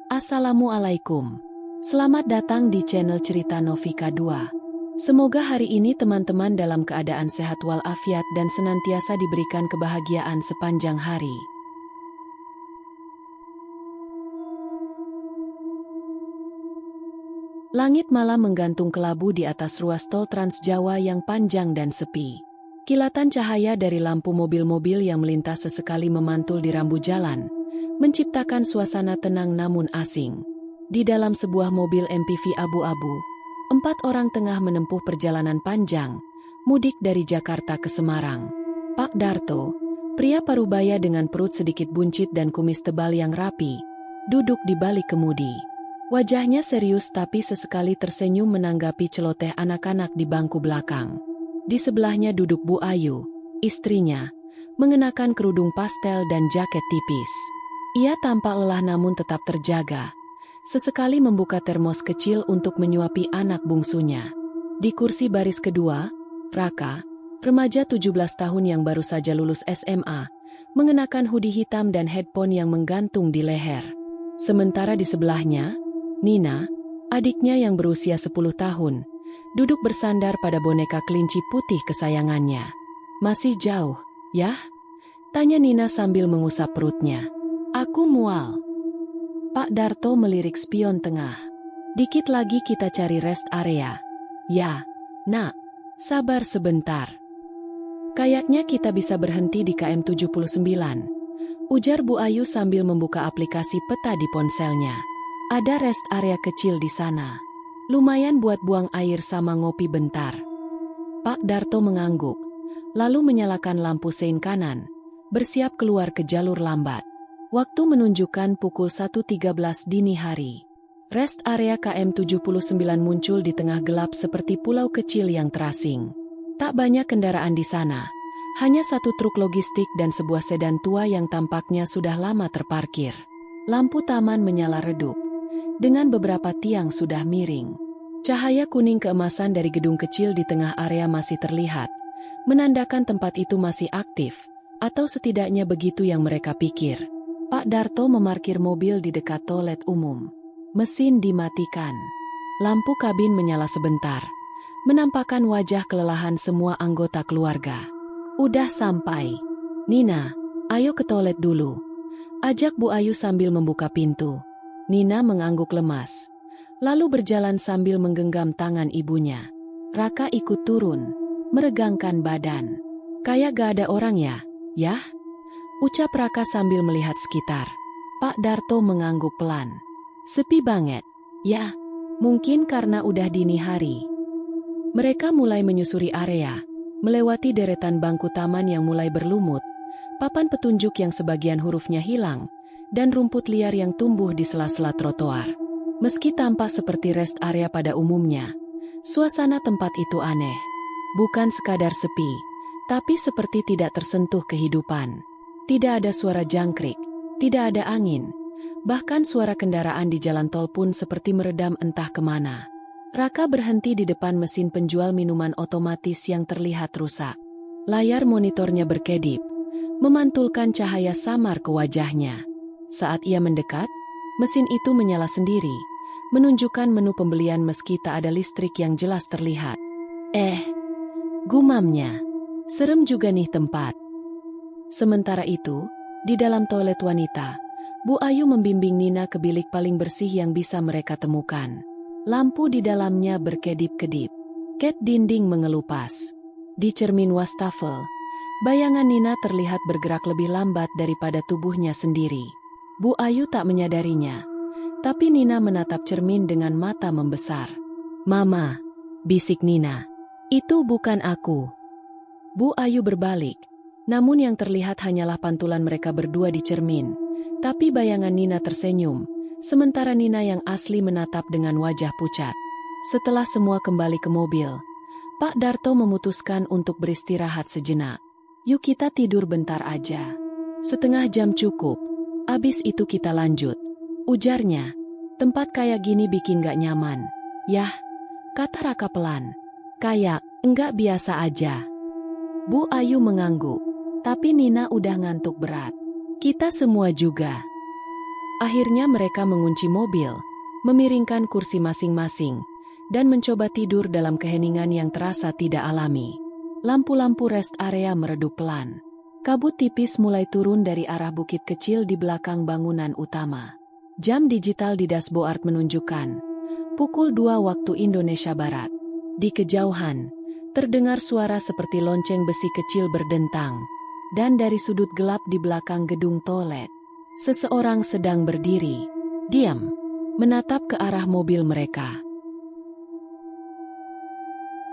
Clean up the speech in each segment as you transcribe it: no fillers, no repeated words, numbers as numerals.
Assalamualaikum. Selamat datang di channel Cerita Novika 2. Semoga hari ini teman-teman dalam keadaan sehat walafiat dan senantiasa diberikan kebahagiaan sepanjang hari. Langit malam menggantung kelabu di atas ruas tol Trans Jawa yang panjang dan sepi. Kilatan cahaya dari lampu mobil-mobil yang melintas sesekali memantul di rambu jalan, menciptakan suasana tenang namun asing. Di dalam sebuah mobil MPV abu-abu, 4 orang tengah menempuh perjalanan panjang, mudik dari Jakarta ke Semarang. Pak Darto, pria parubaya dengan perut sedikit buncit dan kumis tebal yang rapi, duduk di balik kemudi. Wajahnya serius tapi sesekali tersenyum menanggapi celoteh anak-anak di bangku belakang. Di sebelahnya duduk Bu Ayu, istrinya, mengenakan kerudung pastel dan jaket tipis. Ia tampak lelah namun tetap terjaga. Sesekali membuka termos kecil untuk menyuapi anak bungsunya. Di kursi baris kedua, Raka, remaja 17 tahun yang baru saja lulus SMA, mengenakan hoodie hitam dan headphone yang menggantung di leher. Sementara di sebelahnya, Nina, adiknya yang berusia 10 tahun, duduk bersandar pada boneka kelinci putih kesayangannya. "Masih jauh, ya?" tanya Nina sambil mengusap perutnya. "Aku mual." Pak Darto melirik spion tengah. "Dikit lagi kita cari rest area." "Ya, nak. Sabar sebentar. Kayaknya kita bisa berhenti di KM 79. Ujar Bu Ayu sambil membuka aplikasi peta di ponselnya. "Ada rest area kecil di sana. Lumayan buat buang air sama ngopi bentar." Pak Darto mengangguk, lalu menyalakan lampu sein kanan, bersiap keluar ke jalur lambat. Waktu menunjukkan pukul 1.13 dini hari. Rest area KM 79 muncul di tengah gelap seperti pulau kecil yang terasing. Tak banyak kendaraan di sana, hanya satu truk logistik dan sebuah sedan tua yang tampaknya sudah lama terparkir. Lampu taman menyala redup, dengan beberapa tiang sudah miring. Cahaya kuning keemasan dari gedung kecil di tengah area masih terlihat, menandakan tempat itu masih aktif, atau setidaknya begitu yang mereka pikir. Pak Darto memarkir mobil di dekat toilet umum. Mesin dimatikan. Lampu kabin menyala sebentar, menampakkan wajah kelelahan semua anggota keluarga. "Udah sampai. Nina, ayo ke toilet dulu," ajak Bu Ayu sambil membuka pintu. Nina mengangguk lemas, lalu berjalan sambil menggenggam tangan ibunya. Raka ikut turun, meregangkan badan. "Kayak gak ada orang ya, yah?" ucap Raka sambil melihat sekitar. Pak Darto mengangguk pelan. "Sepi banget, ya, mungkin karena udah dini hari." Mereka mulai menyusuri area, melewati deretan bangku taman yang mulai berlumut, papan petunjuk yang sebagian hurufnya hilang, dan rumput liar yang tumbuh di sela-sela trotoar. Meski tampak seperti rest area pada umumnya, suasana tempat itu aneh. Bukan sekadar sepi, tapi seperti tidak tersentuh kehidupan. Tidak ada suara jangkrik, tidak ada angin, bahkan suara kendaraan di jalan tol pun seperti meredam entah kemana. Raka berhenti di depan mesin penjual minuman otomatis yang terlihat rusak. Layar monitornya berkedip, memantulkan cahaya samar ke wajahnya. Saat ia mendekat, mesin itu menyala sendiri, menunjukkan menu pembelian meski tak ada listrik yang jelas terlihat. Gumamnya. "Serem juga nih tempat." Sementara itu, di dalam toilet wanita, Bu Ayu membimbing Nina ke bilik paling bersih yang bisa mereka temukan. Lampu di dalamnya berkedip-kedip. Cat dinding mengelupas. Di cermin wastafel, bayangan Nina terlihat bergerak lebih lambat daripada tubuhnya sendiri. Bu Ayu tak menyadarinya, tapi Nina menatap cermin dengan mata membesar. "Mama," bisik Nina, "itu bukan aku." Bu Ayu berbalik, namun yang terlihat hanyalah pantulan mereka berdua di cermin. Tapi bayangan Nina tersenyum, sementara Nina yang asli menatap dengan wajah pucat. Setelah semua kembali ke mobil, Pak Darto memutuskan untuk beristirahat sejenak. "Yuk kita tidur bentar aja. Setengah jam cukup, abis itu kita lanjut," ujarnya. "Tempat kayak gini bikin gak nyaman." "Yah," kata Raka pelan. "Kayak enggak biasa aja." Bu Ayu mengangguk, tapi Nina udah ngantuk berat. "Kita semua juga." Akhirnya mereka mengunci mobil, memiringkan kursi masing-masing, dan mencoba tidur dalam keheningan yang terasa tidak alami. Lampu-lampu rest area meredup pelan. Kabut tipis mulai turun dari arah bukit kecil di belakang bangunan utama. Jam digital di dashboard menunjukkan pukul 2 waktu Indonesia Barat. Di kejauhan, terdengar suara seperti lonceng besi kecil berdentang, dan dari sudut gelap di belakang gedung toilet, seseorang sedang berdiri, diam, menatap ke arah mobil mereka.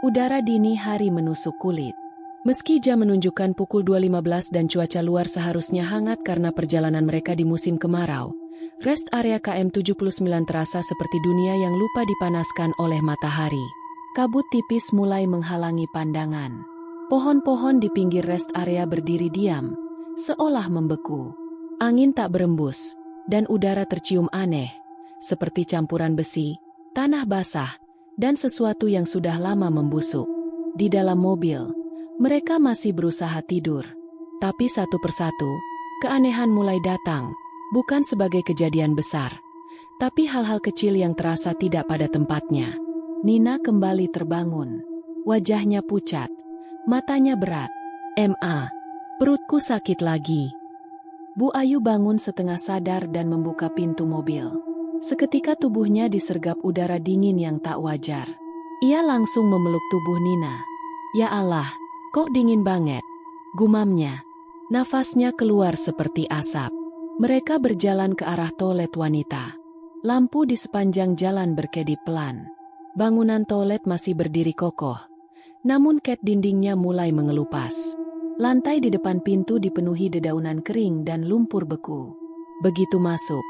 Udara dini hari menusuk kulit. Meski jam menunjukkan pukul 2.15 dan cuaca luar seharusnya hangat karena perjalanan mereka di musim kemarau, rest area KM79 terasa seperti dunia yang lupa dipanaskan oleh matahari. Kabut tipis mulai menghalangi pandangan. Pohon-pohon di pinggir rest area berdiri diam, seolah membeku. Angin tak berembus, dan udara tercium aneh, seperti campuran besi, tanah basah, dan sesuatu yang sudah lama membusuk. Di dalam mobil, mereka masih berusaha tidur. Tapi satu persatu, keanehan mulai datang, bukan sebagai kejadian besar, tapi hal-hal kecil yang terasa tidak pada tempatnya. Nina kembali terbangun. Wajahnya pucat, matanya berat. "Ma, perutku sakit lagi." Bu Ayu bangun setengah sadar dan membuka pintu mobil. Seketika tubuhnya disergap udara dingin yang tak wajar. Ia langsung memeluk tubuh Nina. "Ya Allah, kok dingin banget?" gumamnya. Nafasnya keluar seperti asap. Mereka berjalan ke arah toilet wanita. Lampu di sepanjang jalan berkedip pelan. Bangunan toilet masih berdiri kokoh, namun cat dindingnya mulai mengelupas. Lantai di depan pintu dipenuhi dedaunan kering dan lumpur beku. Begitu masuk,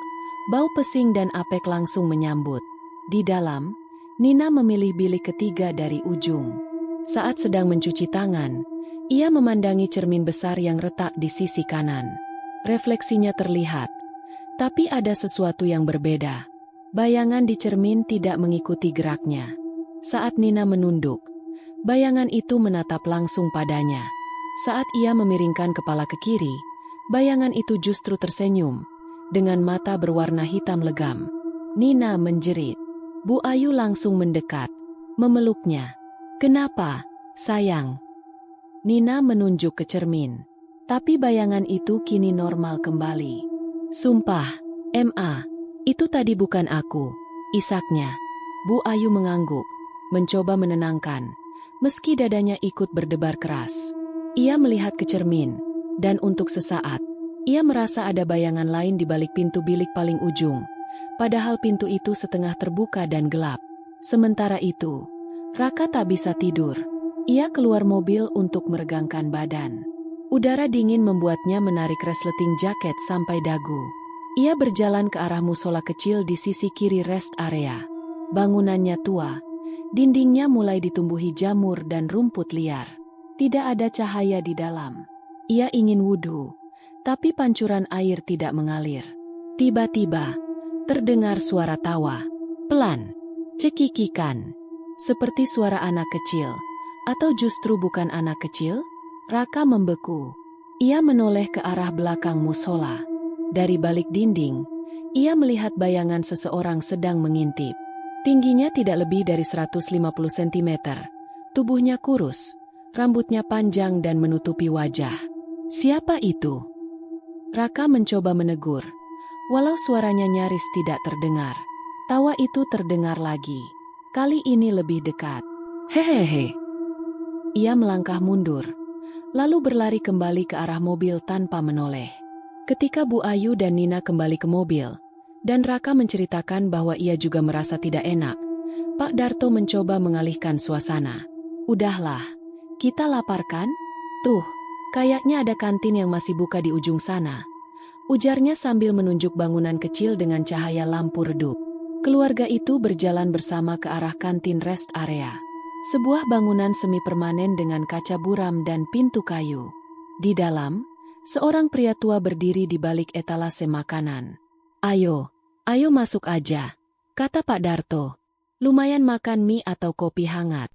bau pesing dan apek langsung menyambut. Di dalam, Nina memilih bilik ketiga dari ujung. Saat sedang mencuci tangan, ia memandangi cermin besar yang retak di sisi kanan. Refleksinya terlihat, tapi ada sesuatu yang berbeda. Bayangan di cermin tidak mengikuti geraknya. Saat Nina menunduk, bayangan itu menatap langsung padanya. Saat ia memiringkan kepala ke kiri, bayangan itu justru tersenyum, dengan mata berwarna hitam legam. Nina menjerit. Bu Ayu langsung mendekat, memeluknya. "Kenapa, sayang?" Nina menunjuk ke cermin. Tapi bayangan itu kini normal kembali. "Sumpah, Ma, itu tadi bukan aku," isaknya. Bu Ayu mengangguk, mencoba menenangkan, meski dadanya ikut berdebar keras. Ia melihat ke cermin, dan untuk sesaat, ia merasa ada bayangan lain di balik pintu bilik paling ujung, padahal pintu itu setengah terbuka dan gelap. Sementara itu, Raka tak bisa tidur. Ia keluar mobil untuk meregangkan badan. Udara dingin membuatnya menarik resleting jaket sampai dagu. Ia berjalan ke arah musola kecil di sisi kiri rest area. Bangunannya tua, dindingnya mulai ditumbuhi jamur dan rumput liar. Tidak ada cahaya di dalam. Ia ingin wudhu, tapi pancuran air tidak mengalir. Tiba-tiba, terdengar suara tawa. Pelan, cekikikan, seperti suara anak kecil. Atau justru bukan anak kecil? Raka membeku. Ia menoleh ke arah belakang musola. Dari balik dinding, ia melihat bayangan seseorang sedang mengintip. Tingginya tidak lebih dari 150 cm. Tubuhnya kurus, rambutnya panjang dan menutupi wajah. Siapa itu? Raka mencoba menegur, walau suaranya nyaris tidak terdengar. Tawa itu terdengar lagi. Kali ini lebih dekat. "Hehehe." Ia melangkah mundur, lalu berlari kembali ke arah mobil tanpa menoleh. Ketika Bu Ayu dan Nina kembali ke mobil, dan Raka menceritakan bahwa ia juga merasa tidak enak, Pak Darto mencoba mengalihkan suasana. "Udahlah, kita lapar kan? Tuh, kayaknya ada kantin yang masih buka di ujung sana," ujarnya sambil menunjuk bangunan kecil dengan cahaya lampu redup. Keluarga itu berjalan bersama ke arah kantin rest area. Sebuah bangunan semi permanen dengan kaca buram dan pintu kayu. Di dalam, seorang pria tua berdiri di balik etalase makanan. Ayo masuk aja," kata Pak Darto. "Lumayan makan mie atau kopi hangat."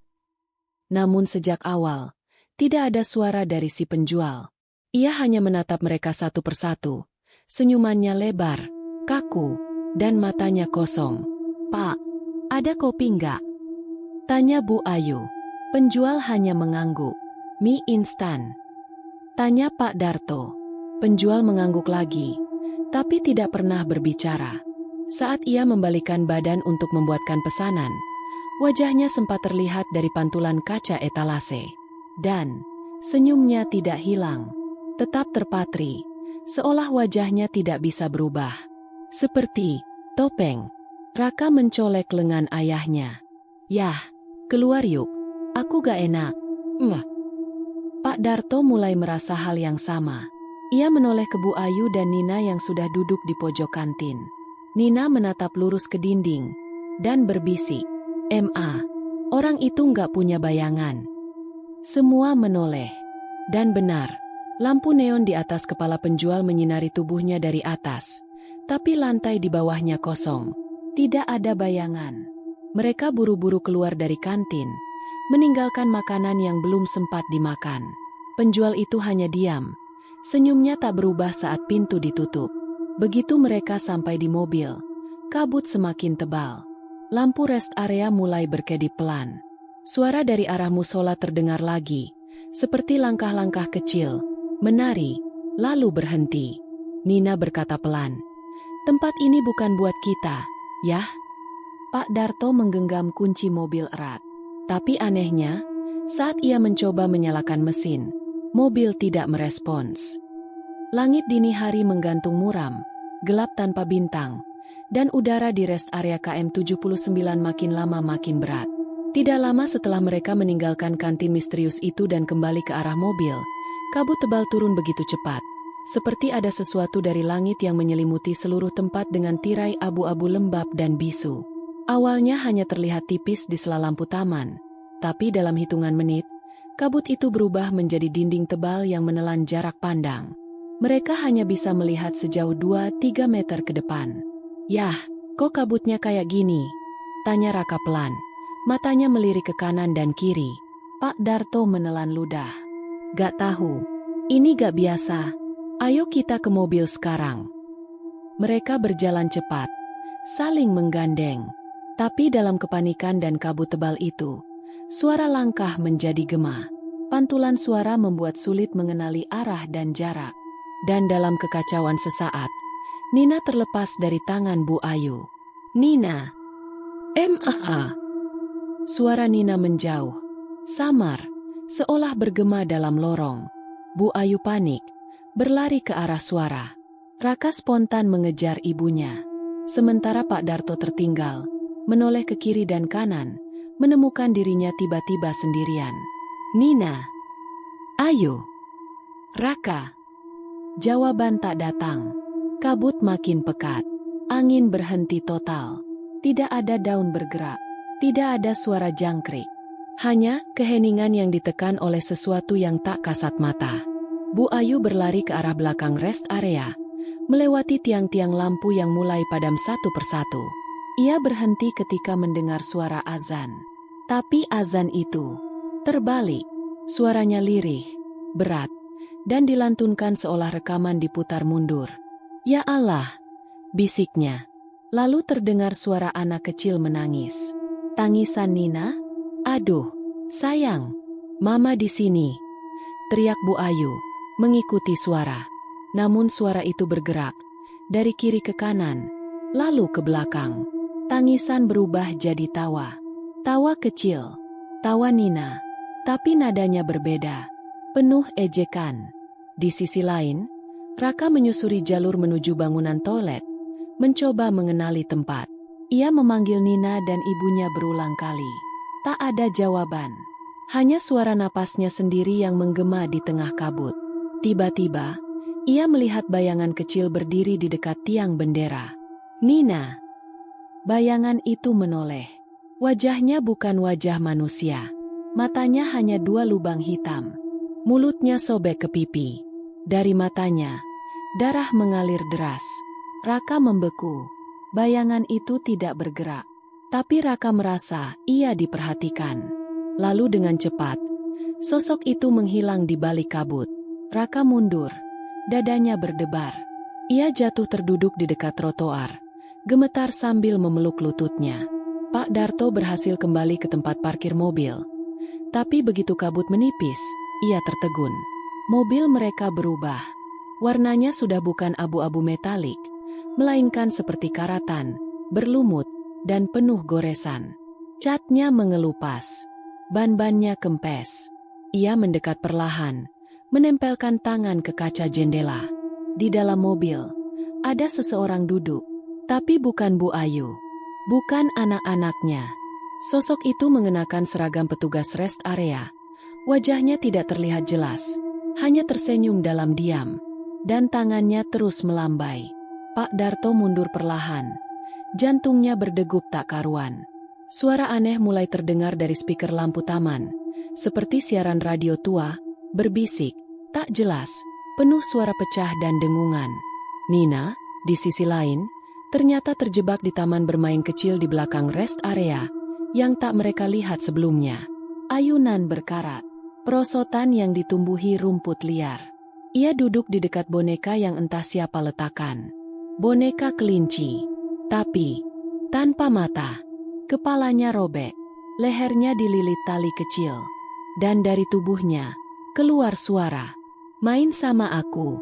Namun sejak awal, tidak ada suara dari si penjual. Ia hanya menatap mereka satu persatu. Senyumannya lebar, kaku, dan matanya kosong. "Pak, ada kopi nggak?" tanya Bu Ayu. Penjual hanya mengangguk. "Mie instan?" tanya Pak Darto. Penjual mengangguk lagi, tapi tidak pernah berbicara. Saat ia membalikkan badan untuk membuatkan pesanan, wajahnya sempat terlihat dari pantulan kaca etalase. Dan senyumnya tidak hilang, tetap terpatri, seolah wajahnya tidak bisa berubah. Seperti topeng. Raka mencolek lengan ayahnya. "Yah, keluar yuk, aku gak enak." Pak Darto mulai merasa hal yang sama. Ia menoleh ke Bu Ayu dan Nina yang sudah duduk di pojok kantin. Nina menatap lurus ke dinding dan berbisik, orang itu nggak punya bayangan." Semua menoleh. Dan benar, lampu neon di atas kepala penjual menyinari tubuhnya dari atas, tapi lantai di bawahnya kosong. Tidak ada bayangan. Mereka buru-buru keluar dari kantin, meninggalkan makanan yang belum sempat dimakan. Penjual itu hanya diam. Senyumnya tak berubah saat pintu ditutup. Begitu mereka sampai di mobil, kabut semakin tebal. Lampu rest area mulai berkedip pelan. Suara dari arah musola terdengar lagi, seperti langkah-langkah kecil, menari, lalu berhenti. Nina berkata pelan, "Tempat ini bukan buat kita, yah?" Pak Darto menggenggam kunci mobil erat. Tapi anehnya, saat ia mencoba menyalakan mesin, mobil tidak merespons. Langit dini hari menggantung muram, gelap tanpa bintang, dan udara di rest area KM 79 makin lama makin berat. Tidak lama setelah mereka meninggalkan kantin misterius itu dan kembali ke arah mobil, kabut tebal turun begitu cepat, seperti ada sesuatu dari langit yang menyelimuti seluruh tempat dengan tirai abu-abu lembab dan bisu. Awalnya hanya terlihat tipis di sela lampu taman, tapi dalam hitungan menit, kabut itu berubah menjadi dinding tebal yang menelan jarak pandang. Mereka hanya bisa melihat sejauh 2-3 meter ke depan. "Yah, kok kabutnya kayak gini?" tanya Raka pelan. Matanya melirik ke kanan dan kiri. Pak Darto menelan ludah. "Gak tahu. Ini gak biasa. Ayo kita ke mobil sekarang." Mereka berjalan cepat, saling menggandeng. Tapi dalam kepanikan dan kabut tebal itu, suara langkah menjadi gema. Pantulan suara membuat sulit mengenali arah dan jarak. Dan dalam kekacauan sesaat, Nina terlepas dari tangan Bu Ayu. "Nina!" Suara Nina menjauh, samar, seolah bergema dalam lorong. Bu Ayu panik, berlari ke arah suara. Raka spontan mengejar ibunya. Sementara Pak Darto tertinggal, menoleh ke kiri dan kanan, menemukan dirinya tiba-tiba sendirian. "Nina! Ayu! Raka!" Jawaban tak datang. Kabut makin pekat. Angin berhenti total. Tidak ada daun bergerak. Tidak ada suara jangkrik. Hanya keheningan yang ditekan oleh sesuatu yang tak kasat mata. Bu Ayu berlari ke arah belakang rest area, melewati tiang-tiang lampu yang mulai padam satu persatu. Ia berhenti ketika mendengar suara azan. Tapi azan itu terbalik. Suaranya lirih, berat, dan dilantunkan seolah rekaman diputar mundur. "Ya Allah!" bisiknya. Lalu terdengar suara anak kecil menangis. Tangisan Nina, "Aduh, sayang, Mama di sini!" teriak Bu Ayu, mengikuti suara. Namun suara itu bergerak, dari kiri ke kanan, lalu ke belakang. Tangisan berubah jadi tawa. Tawa kecil, tawa Nina, tapi nadanya berbeda, penuh ejekan. Di sisi lain, Raka menyusuri jalur menuju bangunan toilet, mencoba mengenali tempat. Ia memanggil Nina dan ibunya berulang kali. Tak ada jawaban. Hanya suara napasnya sendiri yang menggema di tengah kabut. Tiba-tiba, ia melihat bayangan kecil berdiri di dekat tiang bendera. "Nina!" Bayangan itu menoleh. Wajahnya bukan wajah manusia. Matanya hanya 2 lubang hitam. Mulutnya sobek ke pipi. Dari matanya, darah mengalir deras. Raka membeku. Bayangan itu tidak bergerak. Tapi Raka merasa ia diperhatikan. Lalu dengan cepat, sosok itu menghilang di balik kabut. Raka mundur. Dadanya berdebar. Ia jatuh terduduk di dekat trotoar, gemetar sambil memeluk lututnya. Pak Darto berhasil kembali ke tempat parkir mobil. Tapi begitu kabut menipis, ia tertegun. Mobil mereka berubah. Warnanya sudah bukan abu-abu metalik, melainkan seperti karatan, berlumut, dan penuh goresan. Catnya mengelupas. Ban-bannya kempes. Ia mendekat perlahan, menempelkan tangan ke kaca jendela. Di dalam mobil, ada seseorang duduk, tapi bukan Bu Ayu. Bukan anak-anaknya. Sosok itu mengenakan seragam petugas rest area. Wajahnya tidak terlihat jelas, hanya tersenyum dalam diam. Dan tangannya terus melambai. Pak Darto mundur perlahan. Jantungnya berdegup tak karuan. Suara aneh mulai terdengar dari speaker lampu taman, seperti siaran radio tua, berbisik, tak jelas, penuh suara pecah dan dengungan. Nina, di sisi lain, ternyata terjebak di taman bermain kecil di belakang rest area, yang tak mereka lihat sebelumnya. Ayunan berkarat, perosotan yang ditumbuhi rumput liar. Ia duduk di dekat boneka yang entah siapa letakkan. Boneka kelinci, tapi tanpa mata. Kepalanya robek, lehernya dililit tali kecil, dan dari tubuhnya keluar suara, "Main sama aku."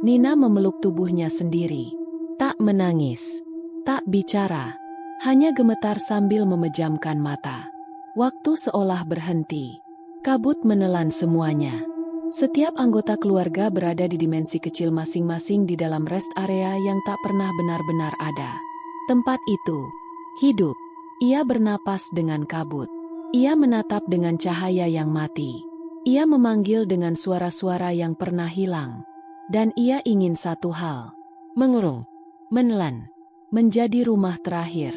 Nina memeluk tubuhnya sendiri, tak menangis, tak bicara, hanya gemetar sambil memejamkan mata. Waktu seolah berhenti, kabut menelan semuanya. Setiap anggota keluarga berada di dimensi kecil masing-masing di dalam rest area yang tak pernah benar-benar ada. Tempat itu hidup. Ia bernapas dengan kabut. Ia menatap dengan cahaya yang mati. Ia memanggil dengan suara-suara yang pernah hilang. Dan ia ingin satu hal. Mengurung, menelan, menjadi rumah terakhir.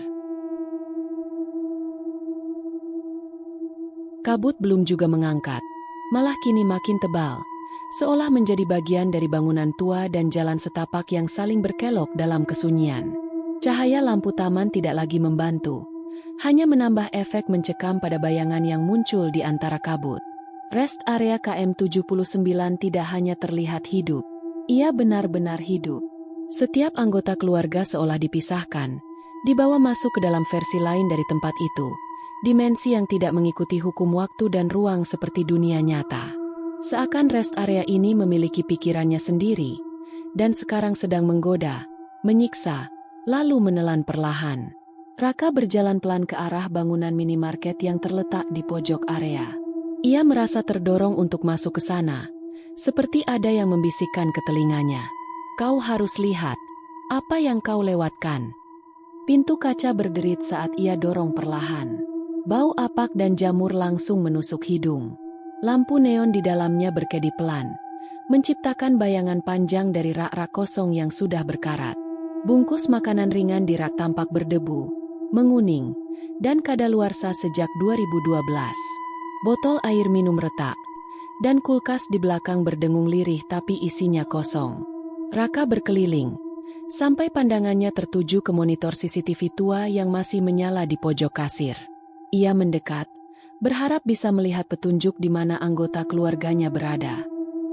Kabut belum juga mengangkat, malah kini makin tebal, seolah menjadi bagian dari bangunan tua dan jalan setapak yang saling berkelok dalam kesunyian. Cahaya lampu taman tidak lagi membantu, hanya menambah efek mencekam pada bayangan yang muncul di antara kabut. Rest area KM 79 tidak hanya terlihat hidup, ia benar-benar hidup. Setiap anggota keluarga seolah dipisahkan, dibawa masuk ke dalam versi lain dari tempat itu, dimensi yang tidak mengikuti hukum waktu dan ruang seperti dunia nyata. Seakan rest area ini memiliki pikirannya sendiri, dan sekarang sedang menggoda, menyiksa, lalu menelan perlahan. Raka berjalan pelan ke arah bangunan minimarket yang terletak di pojok area. Ia merasa terdorong untuk masuk ke sana, seperti ada yang membisikkan ke telinganya. "Kau harus lihat apa yang kau lewatkan." Pintu kaca berderit saat ia dorong perlahan. Bau apak dan jamur langsung menusuk hidung. Lampu neon di dalamnya berkedip pelan, menciptakan bayangan panjang dari rak-rak kosong yang sudah berkarat. Bungkus makanan ringan di rak tampak berdebu, menguning, dan kadaluarsa sejak 2012. Botol air minum retak, dan kulkas di belakang berdengung lirih tapi isinya kosong. Raka berkeliling, sampai pandangannya tertuju ke monitor CCTV tua yang masih menyala di pojok kasir. Ia mendekat, berharap bisa melihat petunjuk di mana anggota keluarganya berada.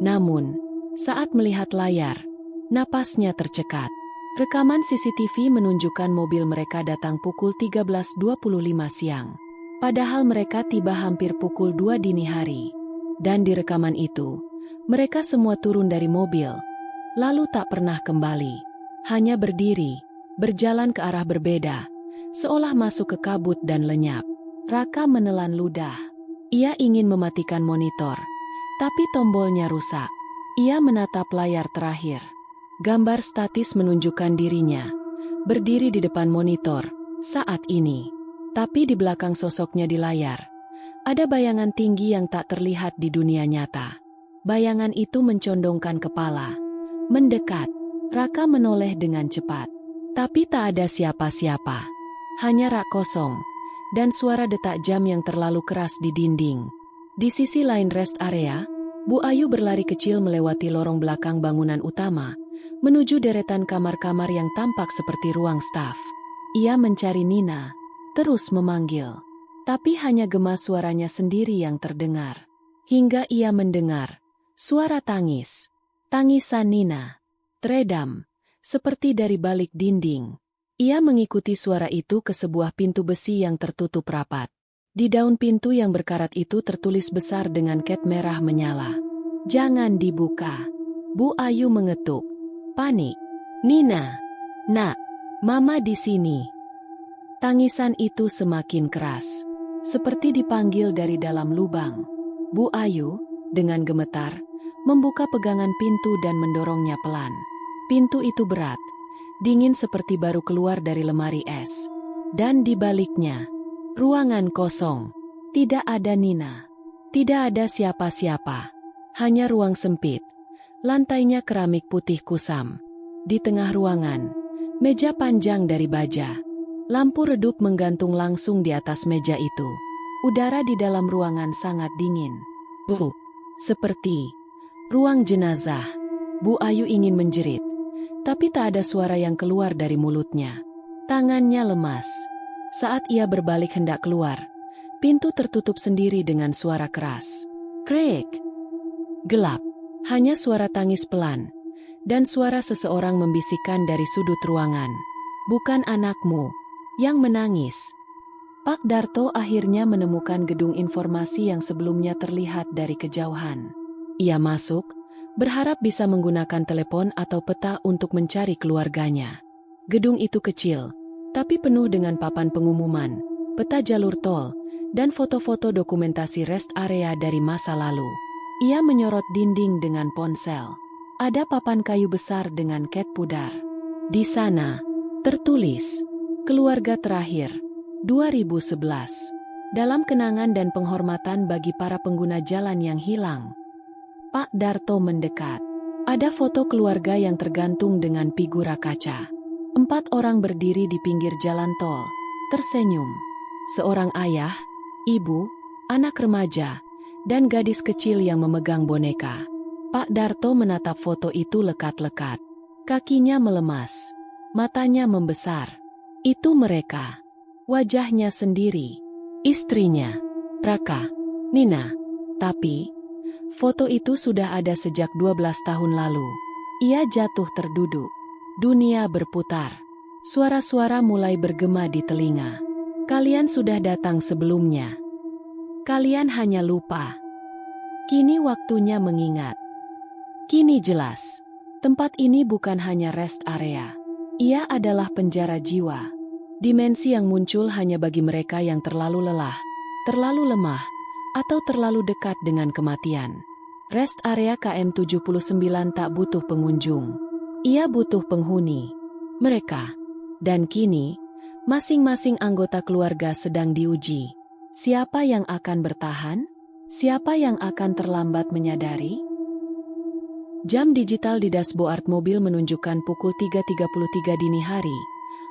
Namun, saat melihat layar, napasnya tercekat. Rekaman CCTV menunjukkan mobil mereka datang pukul 13.25 siang. Padahal mereka tiba hampir pukul 2 dini hari. Dan di rekaman itu, mereka semua turun dari mobil, lalu tak pernah kembali. Hanya berdiri, berjalan ke arah berbeda, seolah masuk ke kabut dan lenyap. Raka menelan ludah. Ia ingin mematikan monitor, tapi tombolnya rusak. Ia menatap layar terakhir. Gambar statis menunjukkan dirinya berdiri di depan monitor saat ini. Tapi di belakang sosoknya di layar, ada bayangan tinggi yang tak terlihat di dunia nyata. Bayangan itu mencondongkan kepala, mendekat. Raka menoleh dengan cepat. Tapi tak ada siapa-siapa. Hanya rak kosong, dan suara detak jam yang terlalu keras di dinding. Di sisi lain rest area, Bu Ayu berlari kecil melewati lorong belakang bangunan utama, menuju deretan kamar-kamar yang tampak seperti ruang staf. Ia mencari Nina, terus memanggil. Tapi hanya gema suaranya sendiri yang terdengar. Hingga ia mendengar suara tangis. Tangisan Nina. teredam, seperti dari balik dinding. Ia mengikuti suara itu ke sebuah pintu besi yang tertutup rapat. Di daun pintu yang berkarat itu tertulis besar dengan cat merah menyala. "Jangan dibuka." Bu Ayu mengetuk. Panik. "Nina, nak, Mama di sini." Tangisan itu semakin keras, seperti dipanggil dari dalam lubang. Bu Ayu, dengan gemetar, membuka pegangan pintu dan mendorongnya pelan. Pintu itu berat, dingin seperti baru keluar dari lemari es. Dan di baliknya, ruangan kosong. Tidak ada Nina. Tidak ada siapa-siapa. Hanya ruang sempit. Lantainya keramik putih kusam. Di tengah ruangan, meja panjang dari baja. Lampu redup menggantung langsung di atas meja itu. Udara di dalam ruangan sangat dingin. Seperti ruang jenazah. Bu Ayu ingin menjerit, tapi tak ada suara yang keluar dari mulutnya. Tangannya lemas. Saat ia berbalik hendak keluar, pintu tertutup sendiri dengan suara keras. Krek. Gelap. Hanya suara tangis pelan. Dan suara seseorang membisikkan dari sudut ruangan. "Bukan anakmu yang menangis." Pak Darto akhirnya menemukan gedung informasi yang sebelumnya terlihat dari kejauhan. Ia masuk, berharap bisa menggunakan telepon atau peta untuk mencari keluarganya. Gedung itu kecil, tapi penuh dengan papan pengumuman, peta jalur tol, dan foto-foto dokumentasi rest area dari masa lalu. Ia menyorot dinding dengan ponsel. Ada papan kayu besar dengan cat pudar. Di sana, tertulis, "Keluarga terakhir, 2011. Dalam kenangan dan penghormatan bagi para pengguna jalan yang hilang." Pak Darto mendekat. Ada foto keluarga yang tergantung dengan figura kaca. 4 orang berdiri di pinggir jalan tol, tersenyum. Seorang ayah, ibu, anak remaja, dan gadis kecil yang memegang boneka. Pak Darto menatap foto itu lekat-lekat. Kakinya melemas, matanya membesar. Itu mereka. Wajahnya sendiri. Istrinya, Raka, Nina. Tapi, foto itu sudah ada sejak 12 tahun lalu. Ia jatuh terduduk. Dunia berputar. Suara-suara mulai bergema di telinga. Kalian sudah datang sebelumnya. Kalian hanya lupa. Kini waktunya mengingat. Kini jelas, tempat ini bukan hanya rest area. Ia adalah penjara jiwa. Dimensi yang muncul hanya bagi mereka yang terlalu lelah, terlalu lemah, atau terlalu dekat dengan kematian. Rest area KM 79 tak butuh pengunjung. Ia butuh penghuni. Mereka. Dan kini, masing-masing anggota keluarga sedang diuji. Siapa yang akan bertahan? Siapa yang akan terlambat menyadari? Jam digital di dashboard mobil menunjukkan pukul 3.33 dini hari.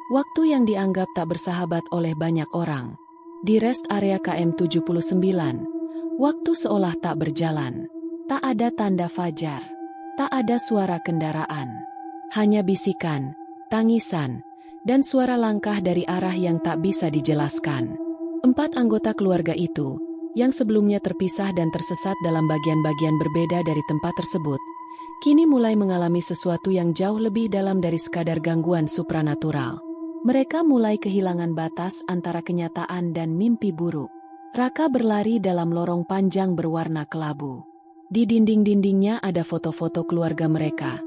Waktu yang dianggap tak bersahabat oleh banyak orang. Di rest area KM 79, waktu seolah tak berjalan. Tak ada tanda fajar. Tak ada suara kendaraan. Hanya bisikan, tangisan, dan suara langkah dari arah yang tak bisa dijelaskan. 4 anggota keluarga itu, yang sebelumnya terpisah dan tersesat dalam bagian-bagian berbeda dari tempat tersebut, kini mulai mengalami sesuatu yang jauh lebih dalam dari sekadar gangguan supranatural. Mereka mulai kehilangan batas antara kenyataan dan mimpi buruk. Raka berlari dalam lorong panjang berwarna kelabu. Di dinding-dindingnya ada foto-foto keluarga mereka.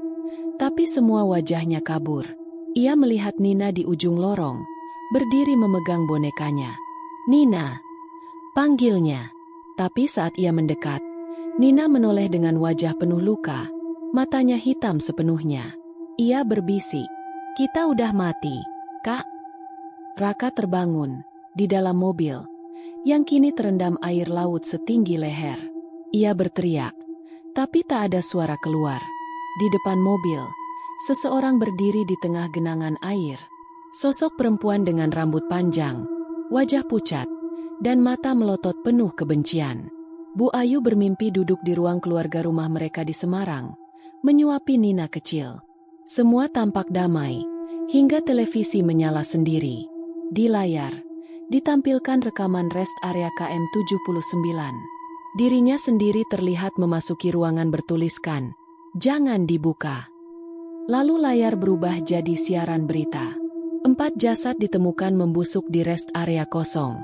Tapi semua wajahnya kabur. Ia melihat Nina di ujung lorong, berdiri memegang bonekanya. "Nina!" panggilnya. Tapi saat ia mendekat, Nina menoleh dengan wajah penuh luka, matanya hitam sepenuhnya. Ia berbisik, "Kita udah mati, Kak." Raka terbangun, di dalam mobil, yang kini terendam air laut setinggi leher. Ia berteriak, tapi tak ada suara keluar. Di depan mobil, seseorang berdiri di tengah genangan air. Sosok perempuan dengan rambut panjang, wajah pucat, dan mata melotot penuh kebencian. Bu Ayu bermimpi duduk di ruang keluarga rumah mereka di Semarang, menyuapi Nina kecil. Semua tampak damai, hingga televisi menyala sendiri. Di layar, ditampilkan rekaman rest area KM 79. Dirinya sendiri terlihat memasuki ruangan bertuliskan, "Jangan dibuka." Lalu layar berubah jadi siaran berita. 4 jasad ditemukan membusuk di rest area kosong.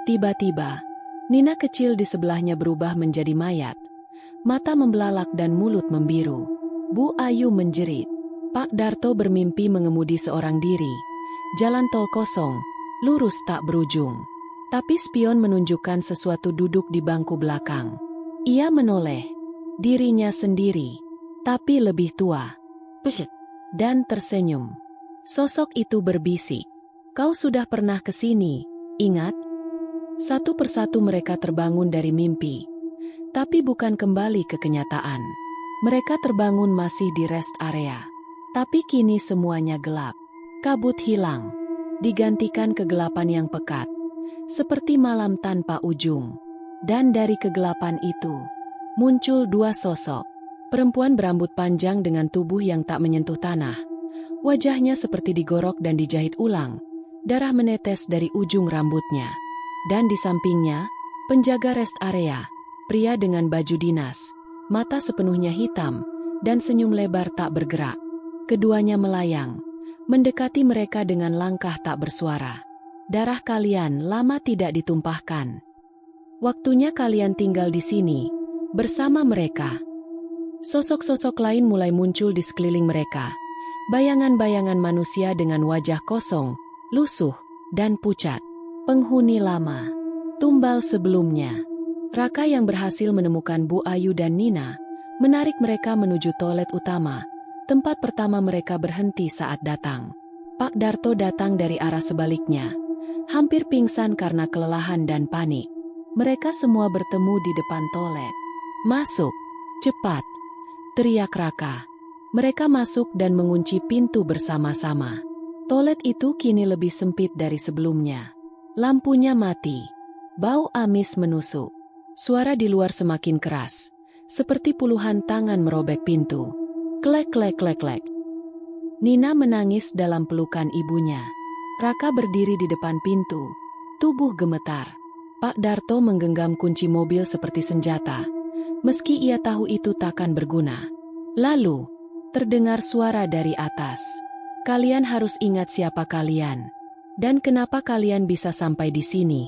Tiba-tiba, Nina kecil di sebelahnya berubah menjadi mayat. Mata membelalak dan mulut membiru. Bu Ayu menjerit. Pak Darto bermimpi mengemudi seorang diri. Jalan tol kosong, lurus tak berujung. Tapi spion menunjukkan sesuatu duduk di bangku belakang. Ia menoleh. Dirinya sendiri, tapi lebih tua. Dan tersenyum. Sosok itu berbisik. Kau sudah pernah ke sini, ingat? Satu persatu mereka terbangun dari mimpi. Tapi bukan kembali ke kenyataan. Mereka terbangun masih di rest area. Tapi kini semuanya gelap. Kabut hilang. Digantikan kegelapan yang pekat. Seperti malam tanpa ujung. Dan dari kegelapan itu, muncul 2 sosok. Perempuan berambut panjang dengan tubuh yang tak menyentuh tanah. Wajahnya seperti digorok dan dijahit ulang. Darah menetes dari ujung rambutnya. Dan di sampingnya, penjaga rest area. Pria dengan baju dinas. Mata sepenuhnya hitam. Dan senyum lebar tak bergerak. Keduanya melayang. Mendekati mereka dengan langkah tak bersuara. Darah kalian lama tidak ditumpahkan. Waktunya kalian tinggal di sini. Bersama mereka. Sosok-sosok lain mulai muncul di sekeliling mereka. Bayangan-bayangan manusia dengan wajah kosong, lusuh, dan pucat. Penghuni lama. Tumbal sebelumnya. Raka yang berhasil menemukan Bu Ayu dan Nina, menarik mereka menuju toilet utama, tempat pertama mereka berhenti saat datang. Pak Darto datang dari arah sebaliknya. Hampir pingsan karena kelelahan dan panik. Mereka semua bertemu di depan toilet. Masuk, cepat. Teriak Raka. Mereka masuk dan mengunci pintu bersama-sama. Toilet itu kini lebih sempit dari sebelumnya. Lampunya mati. Bau amis menusuk. Suara di luar semakin keras. Seperti puluhan tangan merobek pintu. Klek klek klek klek. Nina menangis dalam pelukan ibunya. Raka berdiri di depan pintu. Tubuh gemetar. Pak Darto menggenggam kunci mobil seperti senjata. Meski ia tahu itu takkan berguna. Lalu, terdengar suara dari atas. Kalian harus ingat siapa kalian. Dan kenapa kalian bisa sampai di sini.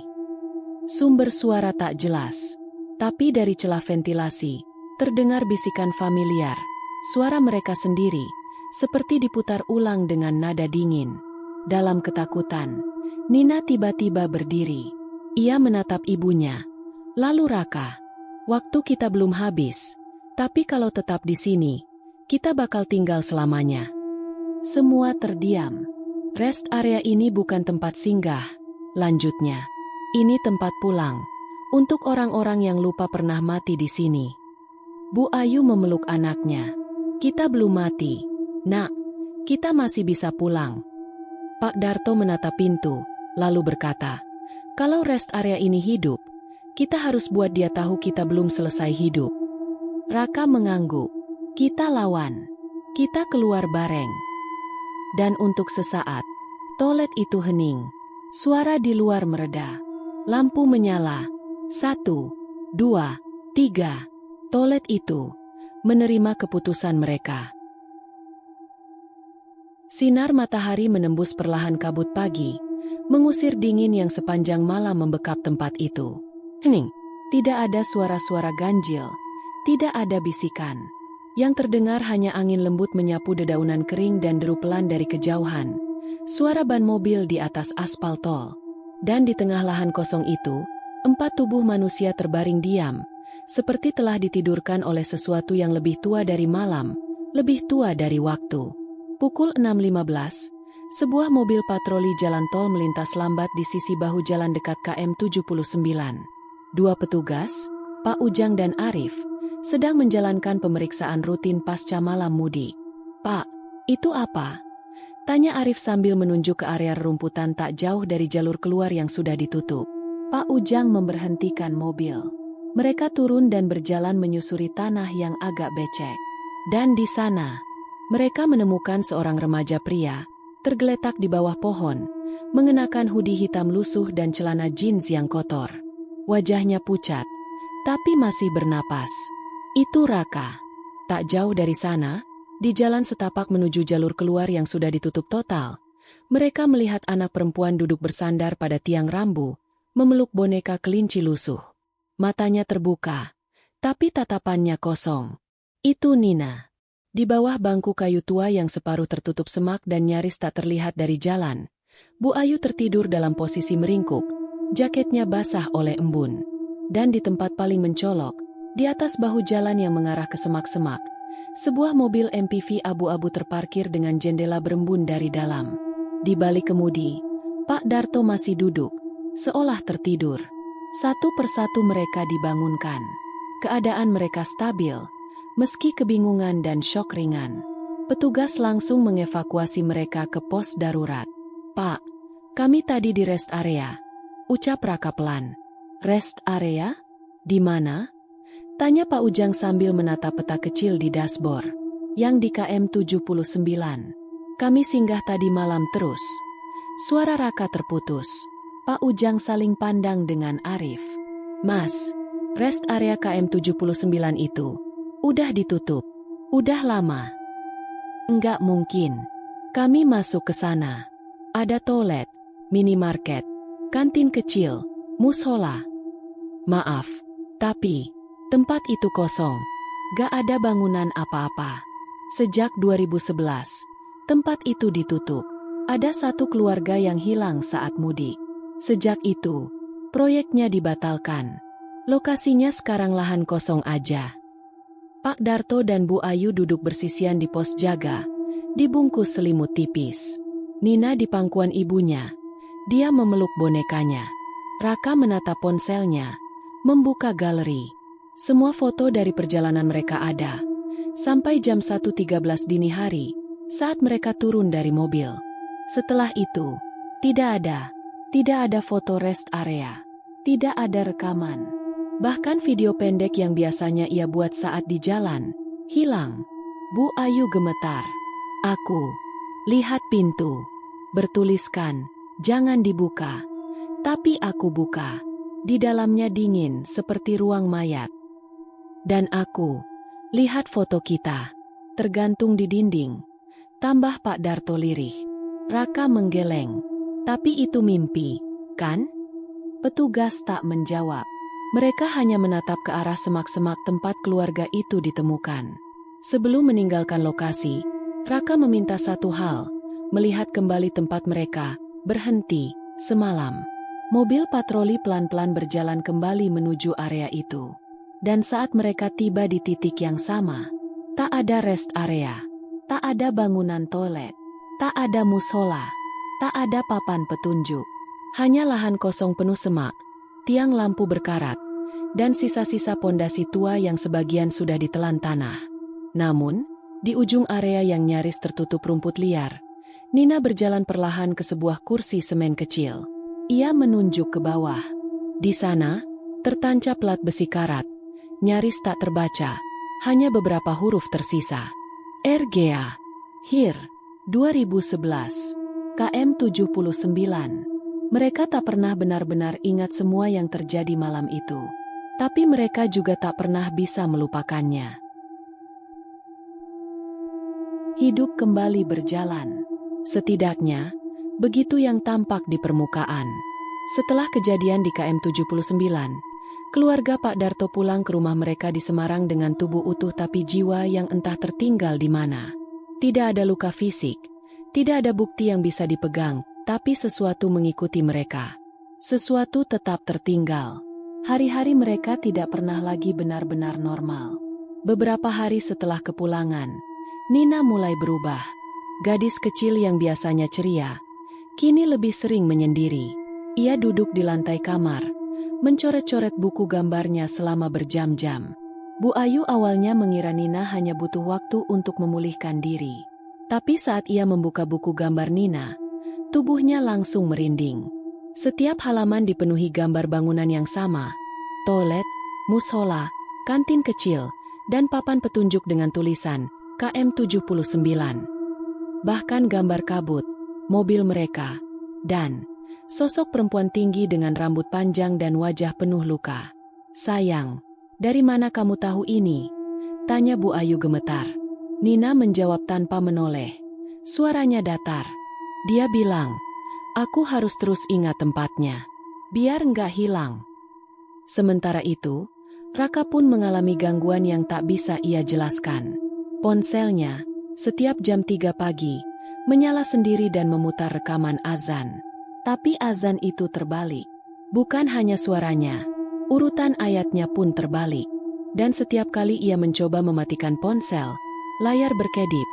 Sumber suara tak jelas. Tapi dari celah ventilasi, terdengar bisikan familiar. Suara mereka sendiri, seperti diputar ulang dengan nada dingin. Dalam ketakutan, Nina tiba-tiba berdiri. Ia menatap ibunya. Lalu Raka. Waktu kita belum habis, tapi kalau tetap di sini, kita bakal tinggal selamanya. Semua terdiam. Rest area ini bukan tempat singgah, lanjutnya. Ini tempat pulang, untuk orang-orang yang lupa pernah mati di sini. Bu Ayu memeluk anaknya. Kita belum mati, Nak, kita masih bisa pulang. Pak Darto menatap pintu, lalu berkata, kalau rest area ini hidup, kita harus buat dia tahu kita belum selesai hidup. Raka mengangguk. Kita lawan. Kita keluar bareng. Dan untuk sesaat, toilet itu hening. Suara di luar mereda. Lampu menyala. 1, 2, 3. Toilet itu menerima keputusan mereka. Sinar matahari menembus perlahan kabut pagi, mengusir dingin yang sepanjang malam membekap tempat itu. Hening. Tidak ada suara-suara ganjil. Tidak ada bisikan. Yang terdengar hanya angin lembut menyapu dedaunan kering dan deru pelan dari kejauhan. Suara ban mobil di atas aspal tol. Dan di tengah lahan kosong itu, 4 tubuh manusia terbaring diam, seperti telah ditidurkan oleh sesuatu yang lebih tua dari malam, lebih tua dari waktu. Pukul 6.15, sebuah mobil patroli jalan tol melintas lambat di sisi bahu jalan dekat KM 79. 2 petugas, Pak Ujang dan Arif, sedang menjalankan pemeriksaan rutin pasca malam mudik. Pak, itu apa? Tanya Arif sambil menunjuk ke area rumputan tak jauh dari jalur keluar yang sudah ditutup. Pak Ujang memberhentikan mobil. Mereka turun dan berjalan menyusuri tanah yang agak becek. Dan di sana, mereka menemukan seorang remaja pria, tergeletak di bawah pohon, mengenakan hoodie hitam lusuh dan celana jeans yang kotor. Wajahnya pucat, tapi masih bernapas. Itu Raka. Tak jauh dari sana, Di jalan setapak menuju jalur keluar yang sudah ditutup total, mereka melihat anak perempuan duduk bersandar pada tiang rambu, memeluk boneka kelinci lusuh. Matanya terbuka, tapi tatapannya kosong. Itu Nina. Di bawah bangku kayu tua yang separuh tertutup semak dan nyaris tak terlihat dari jalan, Bu Ayu tertidur dalam posisi meringkuk, jaketnya basah oleh embun. Dan di tempat paling mencolok, di atas bahu jalan yang mengarah ke semak-semak, sebuah mobil MPV abu-abu terparkir dengan jendela berembun dari dalam. Di balik kemudi, Pak Darto masih duduk, seolah tertidur. Satu persatu mereka dibangunkan. Keadaan mereka stabil, meski kebingungan dan syok ringan. Petugas langsung mengevakuasi mereka ke pos darurat. "Pak, kami tadi di rest area," ucap Raka pelan. "Rest area? Di mana?" tanya Pak Ujang sambil menatap peta kecil di dashboard. "Yang di KM 79. Kami singgah tadi malam terus." Suara Raka terputus. Pak Ujang saling pandang dengan arif. "Mas, rest area KM 79 itu udah ditutup. Udah lama." "Enggak mungkin. Kami masuk ke sana. Ada toilet, minimarket, kantin kecil, mushola. Maaf, tapi tempat itu kosong. Gak ada bangunan apa-apa. Sejak 2011, tempat itu ditutup. Ada satu keluarga yang hilang saat mudik. Sejak itu, proyeknya dibatalkan. Lokasinya sekarang lahan kosong aja." Pak Darto dan Bu Ayu duduk bersisian di pos jaga, dibungkus selimut tipis. Nina di pangkuan ibunya. Dia memeluk bonekanya. Raka menatap ponselnya, membuka galeri. Semua foto dari perjalanan mereka ada. Sampai jam 1.13 dini hari, saat mereka turun dari mobil. Setelah itu, tidak ada foto rest area. Tidak ada rekaman. Bahkan video pendek yang biasanya ia buat saat di jalan, hilang. Bu Ayu gemetar. "Aku lihat pintu. Bertuliskan, jangan dibuka. Tapi aku buka. Di dalamnya dingin seperti ruang mayat. Dan aku lihat foto kita, tergantung di dinding." Tambah Pak Darto lirih. Raka menggeleng. "Tapi itu mimpi, kan?" Petugas tak menjawab. Mereka hanya menatap ke arah semak-semak tempat keluarga itu ditemukan. Sebelum meninggalkan lokasi, Raka meminta satu hal, melihat kembali tempat mereka berhenti semalam. Mobil patroli pelan-pelan berjalan kembali menuju area itu. Dan saat mereka tiba di titik yang sama, tak ada rest area, tak ada bangunan toilet, tak ada mushola, tak ada papan petunjuk. Hanya lahan kosong penuh semak, tiang lampu berkarat, dan sisa-sisa pondasi tua yang sebagian sudah ditelan tanah. Namun, di ujung area yang nyaris tertutup rumput liar, Nina berjalan perlahan ke sebuah kursi semen kecil. Ia menunjuk ke bawah. Di sana, tertancap plat besi karat, nyaris tak terbaca, hanya beberapa huruf tersisa. RGA, HIR, 2011, KM 79. Mereka tak pernah benar-benar ingat semua yang terjadi malam itu. Tapi mereka juga tak pernah bisa melupakannya. Hidup kembali berjalan. Setidaknya, begitu yang tampak di permukaan. Setelah kejadian di KM 79, keluarga Pak Darto pulang ke rumah mereka di Semarang dengan tubuh utuh tapi jiwa yang entah tertinggal di mana. Tidak ada luka fisik, tidak ada bukti yang bisa dipegang, tapi sesuatu mengikuti mereka. Sesuatu tetap tertinggal. Hari-hari mereka tidak pernah lagi benar-benar normal. Beberapa hari setelah kepulangan, Nina mulai berubah. Gadis kecil yang biasanya ceria, kini lebih sering menyendiri. Ia duduk di lantai kamar, mencoret-coret buku gambarnya selama berjam-jam. Bu Ayu awalnya mengira Nina hanya butuh waktu untuk memulihkan diri. Tapi saat ia membuka buku gambar Nina, tubuhnya langsung merinding. Setiap halaman dipenuhi gambar bangunan yang sama, toilet, mushola, kantin kecil, dan papan petunjuk dengan tulisan KM 79. Bahkan gambar kabut, mobil mereka, dan sosok perempuan tinggi dengan rambut panjang dan wajah penuh luka. "Sayang, dari mana kamu tahu ini?" tanya Bu Ayu gemetar. Nina menjawab tanpa menoleh. Suaranya datar. Dia bilang, aku harus terus ingat tempatnya. Biar nggak hilang. Sementara itu, Raka pun mengalami gangguan yang tak bisa ia jelaskan. Ponselnya, setiap jam 3 pagi, menyala sendiri dan memutar rekaman azan. Tapi azan itu terbalik. Bukan hanya suaranya, urutan ayatnya pun terbalik. Dan setiap kali ia mencoba mematikan ponsel, layar berkedip,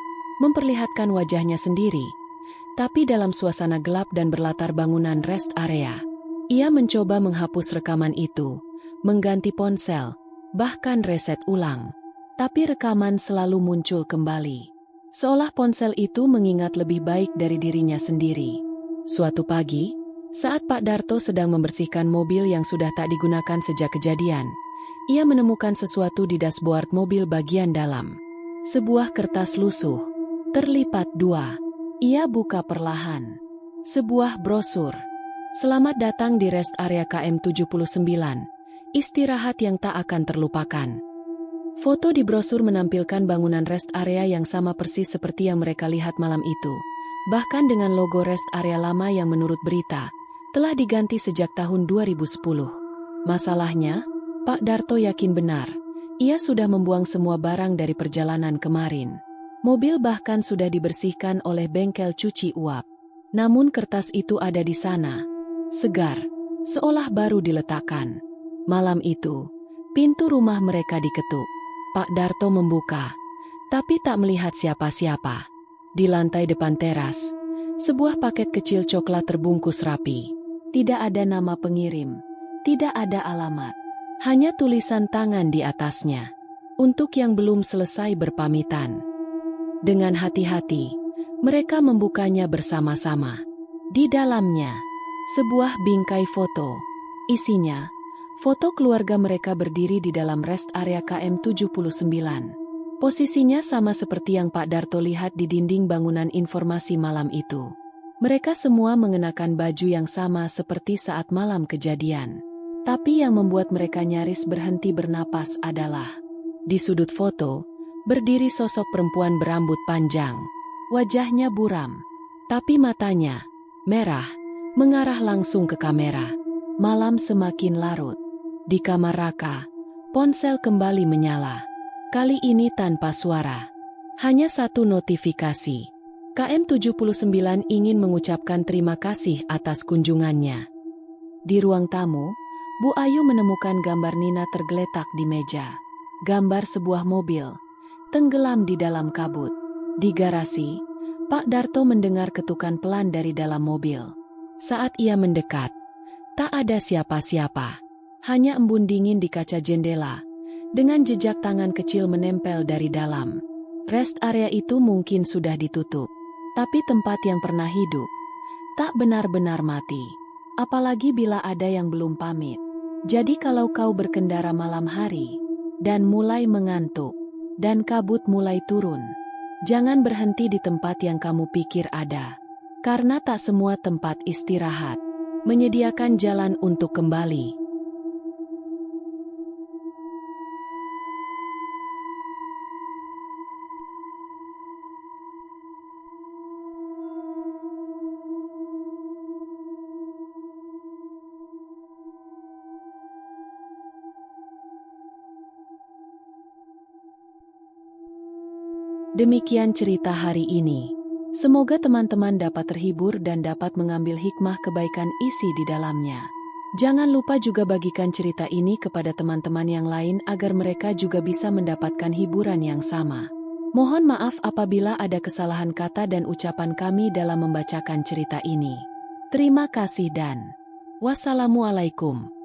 memperlihatkan wajahnya sendiri. Tapi dalam suasana gelap dan berlatar bangunan rest area, ia mencoba menghapus rekaman itu, mengganti ponsel, bahkan reset ulang. Tapi rekaman selalu muncul kembali. Seolah ponsel itu mengingat lebih baik dari dirinya sendiri. Suatu pagi, saat Pak Darto sedang membersihkan mobil yang sudah tak digunakan sejak kejadian, ia menemukan sesuatu di dashboard mobil bagian dalam. Sebuah kertas lusuh, terlipat 2. Ia buka perlahan. Sebuah brosur. Selamat datang di rest area KM 79. Istirahat yang tak akan terlupakan. Foto di brosur menampilkan bangunan rest area yang sama persis seperti yang mereka lihat malam itu. Bahkan dengan logo rest area lama yang menurut berita, telah diganti sejak tahun 2010. Masalahnya, Pak Darto yakin benar, ia sudah membuang semua barang dari perjalanan kemarin. Mobil bahkan sudah dibersihkan oleh bengkel cuci uap. Namun kertas itu ada di sana, segar, seolah baru diletakkan. Malam itu, pintu rumah mereka diketuk. Pak Darto membuka, tapi tak melihat siapa-siapa. Di lantai depan teras, sebuah paket kecil coklat terbungkus rapi. Tidak ada nama pengirim, tidak ada alamat. Hanya tulisan tangan di atasnya. Untuk yang belum selesai berpamitan. Dengan hati-hati, mereka membukanya bersama-sama. Di dalamnya, sebuah bingkai foto. Isinya, foto keluarga mereka berdiri di dalam rest area KM 79. Posisinya sama seperti yang Pak Darto lihat di dinding bangunan informasi malam itu. Mereka semua mengenakan baju yang sama seperti saat malam kejadian. Tapi yang membuat mereka nyaris berhenti bernapas adalah, di sudut foto, berdiri sosok perempuan berambut panjang. Wajahnya buram, tapi matanya, merah, mengarah langsung ke kamera. Malam semakin larut. Di kamar Raka, ponsel kembali menyala. Kali ini tanpa suara. Hanya satu notifikasi. KM 79 ingin mengucapkan terima kasih atas kunjungannya. Di ruang tamu, Bu Ayu menemukan gambar Nina tergeletak di meja. Gambar sebuah mobil, tenggelam di dalam kabut. Di garasi, Pak Darto mendengar ketukan pelan dari dalam mobil. Saat ia mendekat, tak ada siapa-siapa. Hanya embun dingin di kaca jendela, dengan jejak tangan kecil menempel dari dalam. Rest area itu mungkin sudah ditutup, tapi tempat yang pernah hidup, tak benar-benar mati. Apalagi bila ada yang belum pamit. Jadi kalau kau berkendara malam hari, dan mulai mengantuk, dan kabut mulai turun, jangan berhenti di tempat yang kamu pikir ada. Karena tak semua tempat istirahat menyediakan jalan untuk kembali. Demikian cerita hari ini. Semoga teman-teman dapat terhibur dan dapat mengambil hikmah kebaikan isi di dalamnya. Jangan lupa juga bagikan cerita ini kepada teman-teman yang lain agar mereka juga bisa mendapatkan hiburan yang sama. Mohon maaf apabila ada kesalahan kata dan ucapan kami dalam membacakan cerita ini. Terima kasih dan wassalamualaikum.